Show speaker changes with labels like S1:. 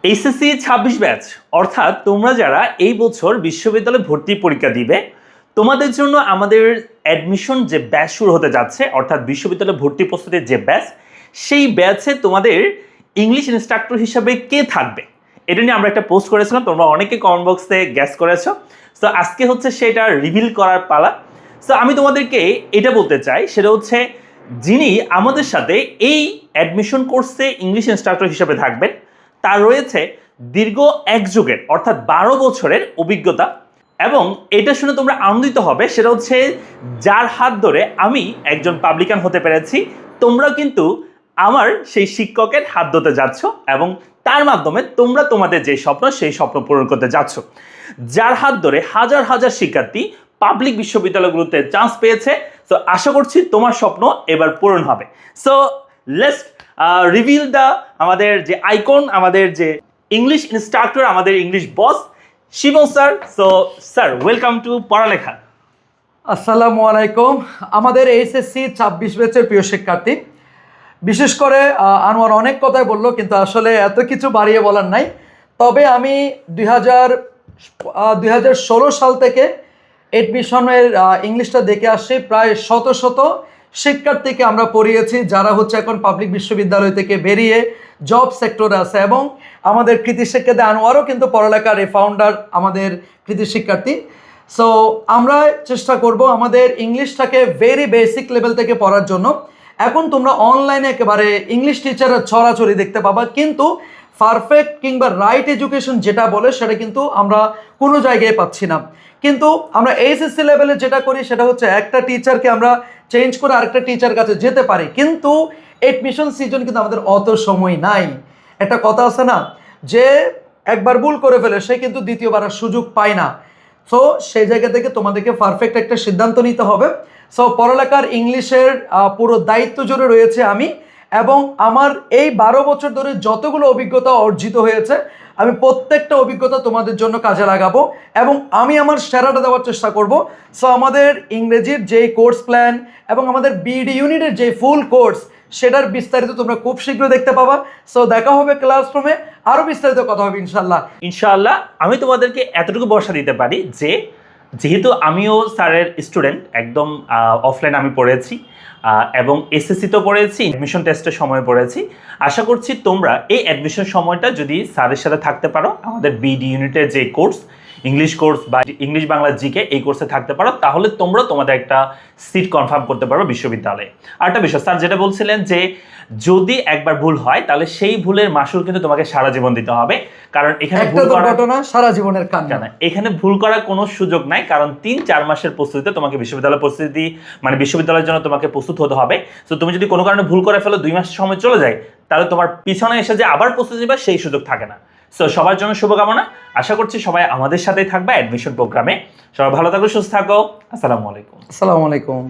S1: HSC 26 batch অর্থাৎ তোমরা যারা এই বছর বিশ্ববিদ্যালয়ে ভর্তি পরীক্ষা দিবে তোমাদের জন্য আমাদের অ্যাডমিশন যে ব্যাচ শুরু হতে যাচ্ছে অর্থাৎ বিশ্ববিদ্যালয়ে ভর্তি প্রস্তুতির যে ব্যাচ সেই ব্যাচে তোমাদের ইংলিশ ইনস্ট্রাক্টর হিসাবে কে থাকবে এটা নিয়ে আমরা একটা পোস্ট করেছিলাম, তোমরা অনেকে কমেন্ট বক্সে গ্যাস করেছো। সো আজকে হচ্ছে সেটা রিভিল করার পালা। সো আমি তোমাদেরকে এটা বলতে চাই, সেটা হচ্ছে যিনি আমাদের সাথে এই অ্যাডমিশন কোর্সে ইংলিশ ইনস্ট্রাক্টর হিসাবে থাকবেন তার রয়েছে দীর্ঘ এক যুগের অর্থাৎ 12 বছরের অভিজ্ঞতা। এবং এটা শুনে তোমরা আনন্দিত হবে, সেটা হচ্ছে যার হাত ধরে আমি একজন পাবলিকান হতে পেরেছি, তোমরা কিন্তু আমার সেই শিক্ষকের হাত ধরতে যাচ্ছ এবং তার মাধ্যমে তোমরা তোমাদের যে স্বপ্ন সেই স্বপ্ন পূরণ করতে যাচ্ছ। যার হাত ধরে হাজার হাজার শিক্ষার্থী পাবলিক বিশ্ববিদ্যালয়গুলোতে চান্স পেয়েছে। তো আশা করছি তোমার স্বপ্ন এবার পূরণ হবে। সো লেটস রিভিল দ্য আমাদের যে আইকন, আমাদের যে ইংলিশ ইনস্ট্রাক্টর, আমাদের English boss Shivam sir. So sir, welcome to পড়ালেখা।
S2: আসসালামু আলাইকুম। আমাদের এইচএসসি 26 ব্যাচের প্রিয় শিক্ষার্থী, বিশেষ করে আনোয়ার অনেক কথাই বললো, কিন্তু আসলে এত কিছু বাড়িয়ে বলার নাই। তবে আমি 2016 সাল থেকে এডমিশনের ইংলিশটা দেখে আসছি। প্রায় শত শত শিক্ষার্থীকে আমরা পড়িয়েছি যারা হচ্ছে এখন পাবলিক বিশ্ববিদ্যালয় থেকে বেরিয়ে জব সেক্টরে আছে, এবং আমাদের কৃতি শিক্ষার্থী আনোয়ারও কিন্তু পড়ালেখার এই ফাউন্ডার, আমাদের কৃতি শিক্ষার্থী। সো আমরা চেষ্টা করব আমাদের ইংলিশটাকে ভেরি বেসিক লেভেল থেকে পড়ার জন্য। এখন তোমরা অনলাইনে একেবারে ইংলিশ টিচারের ছড়াছড়ি দেখতে পাবা, কিন্তু পারফেক্ট কিংবা রাইট এডুকেশন যেটা বলে সেটা কিন্তু আমরা কোনো জায়গায় পাচ্ছি না। কিন্তু আমরা এইচএসসি লেভেলে যেটা করি সেটা হচ্ছে একটা টিচারকে আমরা চেঞ্জ করে আরেকটা টিচার কাছে যেতে পারি, কিন্তু এডমিশন সিজন কিন্তু আমাদের অত সময় নাই। একটা কথা আছে না, যে একবার ভুল করে ফেলে সে কিন্তু দ্বিতীয়বার আর সুযোগ পায় না। সো সেই জায়গা থেকে তোমাদেরকে পারফেক্ট একটা সিদ্ধান্ত নিতে হবে। সো পড়ালেখার ইংলিশের পুরো দায়িত্ব জুড়ে রয়েছে আমি, এবং আমার এই 12 বছর ধরে যতগুলো অভিজ্ঞতা অর্জিত হয়েছে আমি প্রত্যেকটা অভিজ্ঞতা তোমাদের জন্য কাজে লাগাবো এবং আমি আমার সেরাটা দেওয়ার চেষ্টা করব। সো আমাদের ইংরেজির যেই কোর্স প্ল্যান এবং আমাদের বিডি ইউনিটের যে ফুল কোর্স, সেটার বিস্তারিত তোমরা খুব শীঘ্র দেখতে পাবা। সো দেখা হবে ক্লাসরুমে, আরও বিস্তারিত কথা হবে ইনশাল্লাহ।
S1: ইনশাআল্লাহ আমি তোমাদেরকে এতটুকু ভরসা দিতে পারি যে যেহেতু আমিও স্যারের স্টুডেন্ট, একদম অফলাইন আমি পড়েছি এবং এসএসসিতেও পড়েছি, অ্যাডমিশন টেস্টের সময় পড়েছি। আশা করছি তোমরা এই অ্যাডমিশন সময়টা যদি স্যারের সাথে থাকতে পারো, আমাদের বিডি ইউনিটের যে কোর্স ইংলিশ কোর্স বা ইংলিশ বাংলা জিকে এই কোর্সে থাকতে পারো, তাহলে তোমরা তোমাদের একটা সিট কনফার্ম করতে পারো বিশ্ববিদ্যালয়ে। আর একটা বিষয়, স্যার যেটা বলছিলেন যে যদি একবার ভুল হয় তাহলে সেই ভুলের মাসুল কিন্তু তোমাকে সারা জীবন দিতে হবে, কারণ এখানে ভুল করার
S2: ঘটনা সারা জীবনের কান্না।
S1: এখানে ভুল করার কোনো সুযোগ নাই, কারণ 3-4 মাসের প্রস্তুতিতে তোমাকে বিশ্ববিদ্যালয় প্রস্তুতি মানে বিশ্ববিদ্যালয়ের জন্য তোমাকে প্রস্তুত হতে হবে। তো তুমি যদি কোনো কারণে ভুল করে ফেলো, 2 মাস সময় চলে যায়, তাহলে তোমার পিছনে এসে যে আবার প্রস্তুতি নেবে সেই সুযোগ থাকে না। সো সবার জন্য শুভকামনা। আশা করছি সবাই আমাদের সাথেই থাকবে অ্যাডমিশন প্রোগ্রামে। সবাই ভালো থাকো, সুস্থ থাকো। আসসালামু আলাইকুম।
S2: আসসালামু আলাইকুম।